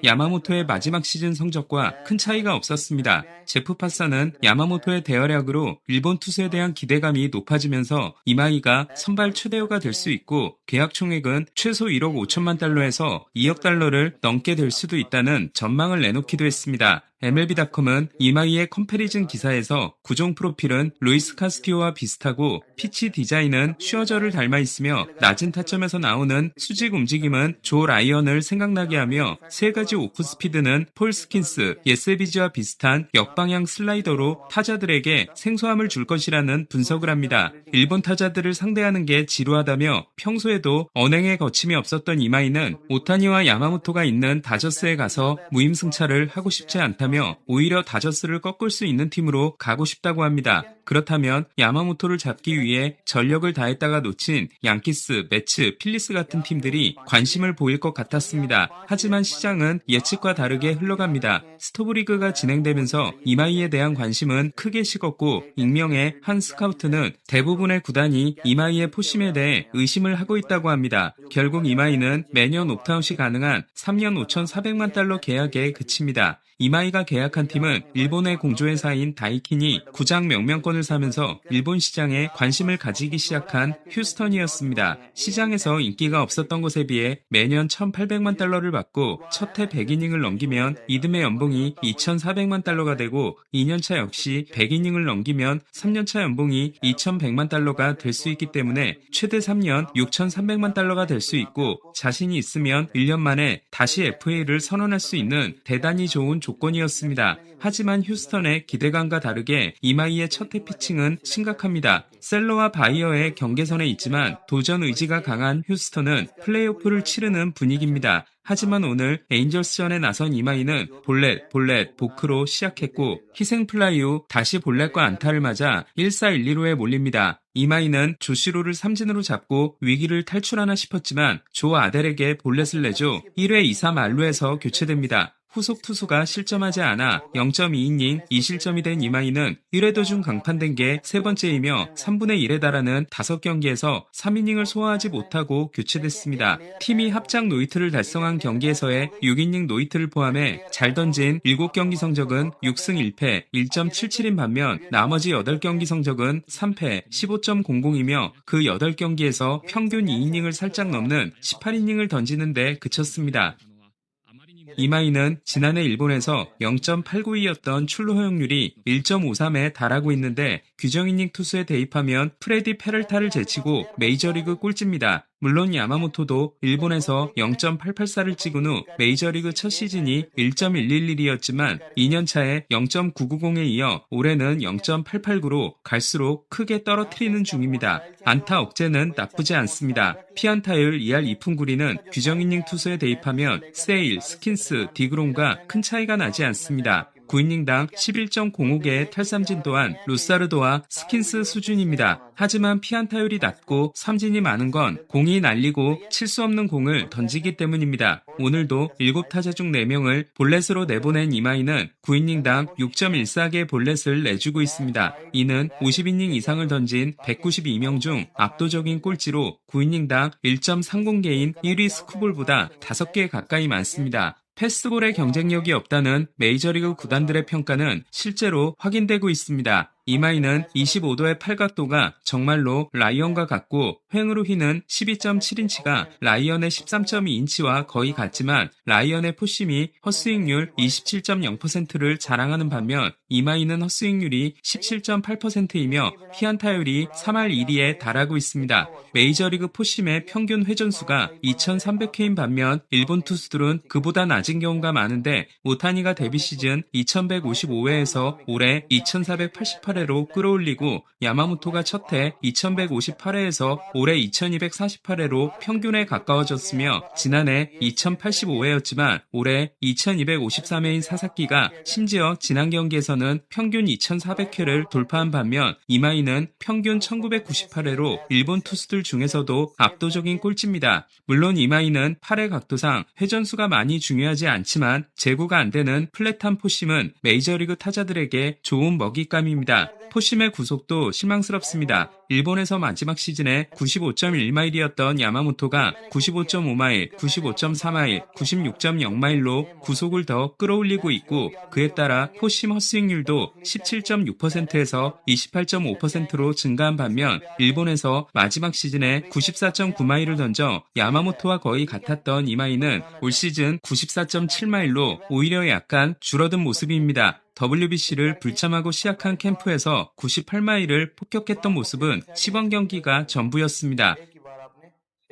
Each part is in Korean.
야마모토의 마지막 시즌 성적과 큰 차이가 없었습니다. 제프 파사는 야마모토의 대활약으로 일본 투수에 대한 기대감이 높아지면서 이마이가 선발 최대호가 될 수 있고 계약 총액은 최소 1억 5천만 달러에서 2억 달러를 넘게 될 수도 있다는 전망을 내놓기도 했습니다. MLB.com은 이마이의 컴패리즌 기사에서 구종 프로필은 루이스 카스티오와 비슷하고 피치 디자인은 슈어저를 닮아 있으며 낮은 타점에서 나오는 수직 움직임은 조 라이언을 생각나게 하며 세 가지 오프 스피드는 폴 스킨스, 예세비지와 비슷한 역방향 슬라이더로 타자들에게 생소함을 줄 것이라는 분석을 합니다. 일본 타자들을 상대하는 게 지루하다며 평소에도 언행에 거침이 없었던 이마이는 오타니와 야마모토가 있는 다저스에 가서 무임승차를 하고 싶지 않다며 오히려 다저스를 꺾을 수 있는 팀으로 가고 싶다고 합니다. 그렇다면 야마모토를 잡기 위해 전력을 다했다가 놓친 양키스, 매츠, 필리스 같은 팀들이 관심을 보일 것 같았습니다. 하지만 시장은 예측과 다르게 흘러갑니다. 스토브리그가 진행되면서 이마이에 대한 관심은 크게 식었고 익명의 한 스카우트는 대부분의 구단이 이마이의 포심에 대해 의심을 하고 있다고 합니다. 결국 이마이는 매년 옵트아웃이 가능한 3년 5,400만 달러 계약에 그칩니다. 이마이가 계약한 팀은 일본의 공조회사인 다이킨이 구장 명명권을 사면서 일본 시장에 관심을 가지기 시작한 휴스턴이었습니다. 시장에서 인기가 없었던 것에 비해 매년 1,800만 달러를 받고 첫 해 100이닝을 넘기면 이듬해 연봉이 2,400만 달러가 되고 2년차 역시 100이닝을 넘기면 3년차 연봉이 2,100만 달러가 될 수 있기 때문에 최대 3년 6,300만 달러가 될 수 있고 자신이 있으면 1년 만에 다시 FA를 선언할 수 있는 대단히 좋은 조건이었습니다. 하지만 휴스턴의 기대감과 다르게 이마이의 첫 해 피칭은 심각합니다. 셀러와 바이어의 경계선에 있지만 도전 의지가 강한 휴스턴은 플레이오프를 치르는 분위기입니다. 하지만 오늘 에인절스전에 나선 이마이는 볼넷, 보크로 시작했고 희생플라이 후 다시 볼넷과 안타를 맞아 1-4-1-2루에 몰립니다. 이마이는 조시로를 삼진으로 잡고 위기를 탈출하나 싶었지만 조 아델에게 볼넷을 내줘 1회 2-3 알루에서 교체됩니다. 후속 투수가 실점하지 않아 0.2이닝 2실점이 된 이마이는 1회 도중 강판된 게 세 번째이며 3분의 1에 달하는 5경기에서 3이닝을 소화하지 못하고 교체됐습니다. 팀이 합작 노히트를 달성한 경기에서의 6이닝 노히트를 포함해 잘 던진 7경기 성적은 6승 1패 1.77인 반면 나머지 8경기 성적은 3패 15.00이며 그 8경기에서 평균 2이닝을 살짝 넘는 18이닝을 던지는데 그쳤습니다. 이마이는 지난해 일본에서 0.892였던 출루 허용률이 1.53에 달하고 있는데 규정이닝 투수에 대입하면 프레디 페럴타를 제치고 메이저리그 꼴찌입니다. 물론 야마모토도 일본에서 0.884를 찍은 후 메이저리그 첫 시즌이 1.111이었지만 2년차에 0.990에 이어 올해는 0.889로 갈수록 크게 떨어뜨리는 중입니다. 안타 억제는 나쁘지 않습니다. 피안타율 2할 2푼 9리는 규정이닝 투수에 대입하면 세일, 스킨스, 디그롬과 큰 차이가 나지 않습니다. 9이닝당 11.05개의 탈삼진 또한 루사르도와 스킨스 수준입니다. 하지만 피안타율이 낮고 삼진이 많은 건 공이 날리고 칠 수 없는 공을 던지기 때문입니다. 오늘도 7타자 중 4명을 볼넷으로 내보낸 이마이는 9이닝당 6.14개의 볼넷을 내주고 있습니다. 이는 50이닝 이상을 던진 192명 중 압도적인 꼴찌로 9이닝당 1.30개인 1위 스쿠볼보다 5개 가까이 많습니다. 패스트볼의 경쟁력이 없다는 메이저리그 구단들의 평가는 실제로 확인되고 있습니다. 이마이는 25도의 팔각도가 정말로 라이언과 같고 횡으로 휘는 12.7인치가 라이언의 13.2인치와 거의 같지만 라이언의 포심이 헛스윙률 27.0%를 자랑하는 반면 이마이는 헛스윙률이 17.8%이며 피안타율이 3할 1위에 달하고 있습니다. 메이저리그 포심의 평균 회전수가 2300회인 반면 일본 투수들은 그보다 낮은 경우가 많은데 오타니가 데뷔 시즌 2155회에서 올해 2488회로 끌어올리고 야마모토가 첫 해 2158회에서 올해 2248회로 평균에 가까워졌으며 지난해 2085회였지만 올해 2253회인 사사키가 심지어 지난 경기에서는 평균 2400회를 돌파한 반면 이마이는 평균 1998회로 일본 투수들 중에서도 압도적인 꼴찌입니다. 물론 이마이는 팔의 각도상 회전수가 많이 중요하지 않지만 제구가 안 되는 플랫한 포심은 메이저리그 타자들에게 좋은 먹잇감입니다. 있습니다. 포심의 구속도 실망스럽습니다. 일본에서 마지막 시즌에 95.1마일이었던 야마모토가 95.5마일, 95.4마일, 96.0마일로 구속을 더 끌어올리고 있고 그에 따라 포심 헛스윙률도 17.6%에서 28.5%로 증가한 반면 일본에서 마지막 시즌에 94.9마일을 던져 야마모토와 거의 같았던 이마이는 올 시즌 94.7마일로 오히려 약간 줄어든 모습입니다. WBC를 불참하고 시작한 캠프에서 98마일을 폭격했던 모습은 시범 경기가 전부였습니다.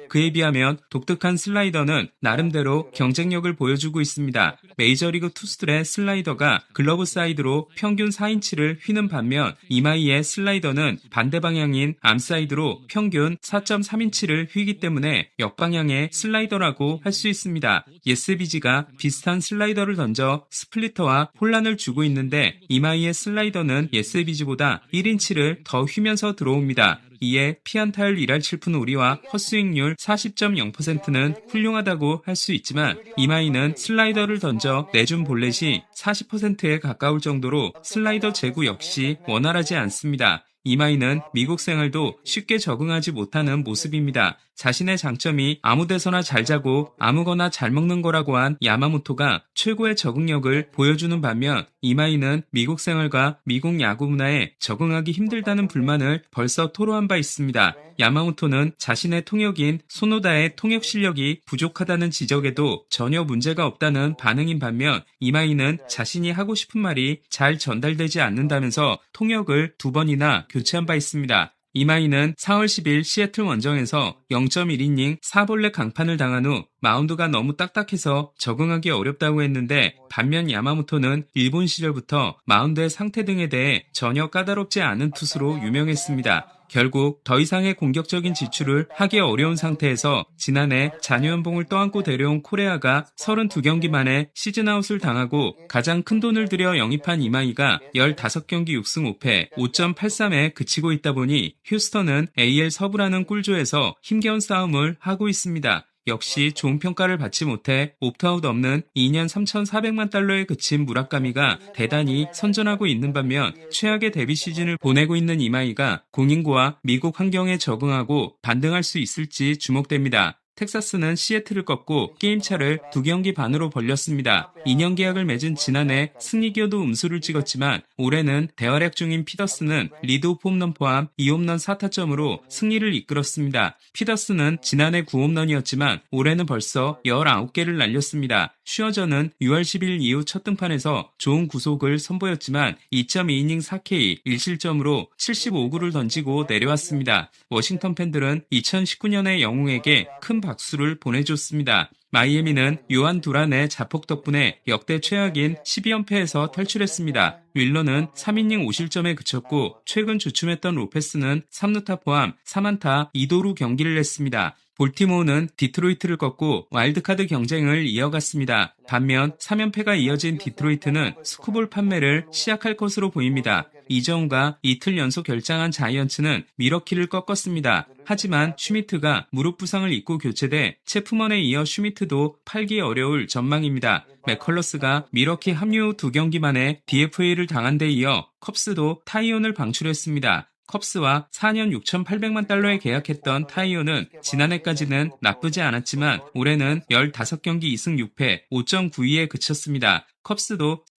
그에 비하면 독특한 슬라이더는 나름대로 경쟁력을 보여주고 있습니다. 메이저리그 투수들의 슬라이더가 글러브 사이드로 평균 4인치를 휘는 반면 이마이의 슬라이더는 반대 방향인 암사이드로 평균 4.3인치를 휘기 때문에 역방향의 슬라이더라고 할 수 있습니다. 예스비지가 비슷한 슬라이더를 던져 스플리터와 혼란을 주고 있는데 이마이의 슬라이더는 예스비지보다 1인치를 더 휘면서 들어옵니다. 이에 피안타율 1할 7푼 우리와 헛스윙률 40.0%는 훌륭하다고 할 수 있지만 이마이는 슬라이더를 던져 내준 볼넷이 40%에 가까울 정도로 슬라이더 제구 역시 원활하지 않습니다. 이마이는 미국 생활도 쉽게 적응하지 못하는 모습입니다. 자신의 장점이 아무데서나 잘 자고 아무거나 잘 먹는 거라고 한 야마모토가 최고의 적응력을 보여주는 반면 이마이는 미국 생활과 미국 야구 문화에 적응하기 힘들다는 불만을 벌써 토로한 바 있습니다. 야마모토는 자신의 통역인 소노다의 통역 실력이 부족하다는 지적에도 전혀 문제가 없다는 반응인 반면 이마이는 자신이 하고 싶은 말이 잘 전달되지 않는다면서 통역을 2번이나 교체한 바 있습니다. 이마이는 4월 10일 시애틀 원정에서 0.1이닝 4볼넷 강판을 당한 후 마운드가 너무 딱딱해서 적응하기 어렵다고 했는데 반면 야마모토는 일본 시절부터 마운드의 상태 등에 대해 전혀 까다롭지 않은 투수로 유명했습니다. 결국 더 이상의 공격적인 지출을 하기 어려운 상태에서 지난해 잔여연봉을 떠안고 데려온 코레아가 32경기 만에 시즌아웃을 당하고 가장 큰 돈을 들여 영입한 이마이가 15경기 6승 5패 5.83에 그치고 있다 보니 휴스턴은 AL 서부라는 꿀조에서 힘겨운 싸움을 하고 있습니다. 역시 좋은 평가를 받지 못해 옵트아웃 없는 2년 3,400만 달러에 그친 무라카미가 대단히 선전하고 있는 반면 최악의 데뷔 시즌을 보내고 있는 이마이가 공인구와 미국 환경에 적응하고 반등할 수 있을지 주목됩니다. 텍사스는 시애틀을 꺾고 게임차를 2경기 반으로 벌렸습니다. 2년 계약을 맺은 지난해 승리기어도 음수를 찍었지만 올해는 대활약 중인 피더스는 리드오프 홈런 포함 2홈런 4타점으로 승리를 이끌었습니다. 피더스는 지난해 9홈런이었지만 올해는 벌써 19개를 날렸습니다. 슈어저는 6월 10일 이후 첫 등판에서 좋은 구속을 선보였지만 2.2이닝 4K 1실점으로 75구를 던지고 내려왔습니다. 워싱턴 팬들은 2019년의 영웅에게 큰 박수를 보내줬습니다. 마이애미는 요한 두란의 자폭 덕분에 역대 최악인 12연패에서 탈출했습니다. 윌러는 3이닝 5실점에 그쳤고 최근 주춤했던 로페스는 3루타 포함 3안타 2도루 경기를 했습니다. 볼티모어는 디트로이트를 꺾고 와일드카드 경쟁을 이어갔습니다. 반면 3연패가 이어진 디트로이트는 스쿠볼 판매를 시작할 것으로 보입니다. 이정우가 이틀 연속 결장한 자이언츠는 미러키를 꺾었습니다. 하지만 슈미트가 무릎 부상을 입고 교체돼 체프먼에 이어 슈미트도 팔기 어려울 전망입니다. 맥컬러스가 미러키 합류 후 2경기 만에 DFA를 당한 데 이어 컵스도 타이온을 방출했습니다. 컵스와 4년 6,800만 달러에 계약했던 타이온은 지난해까지는 나쁘지 않았지만 올해는 15경기 2승 6패 5.92에 그쳤습니다. 컵스도